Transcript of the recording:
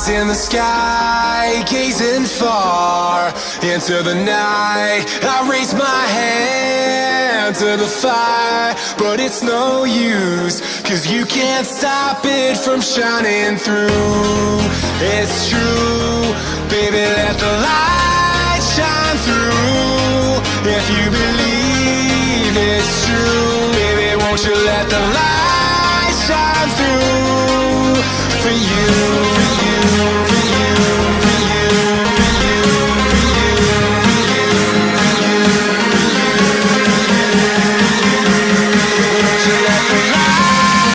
eyes in the sky, gazing far into the night. I raise my hand to the fire, but it's no use, 'cause you can't stop it from shining through. It's true, baby, let the light shine through. If you believe it's true, baby, won't you let the light shine through for you?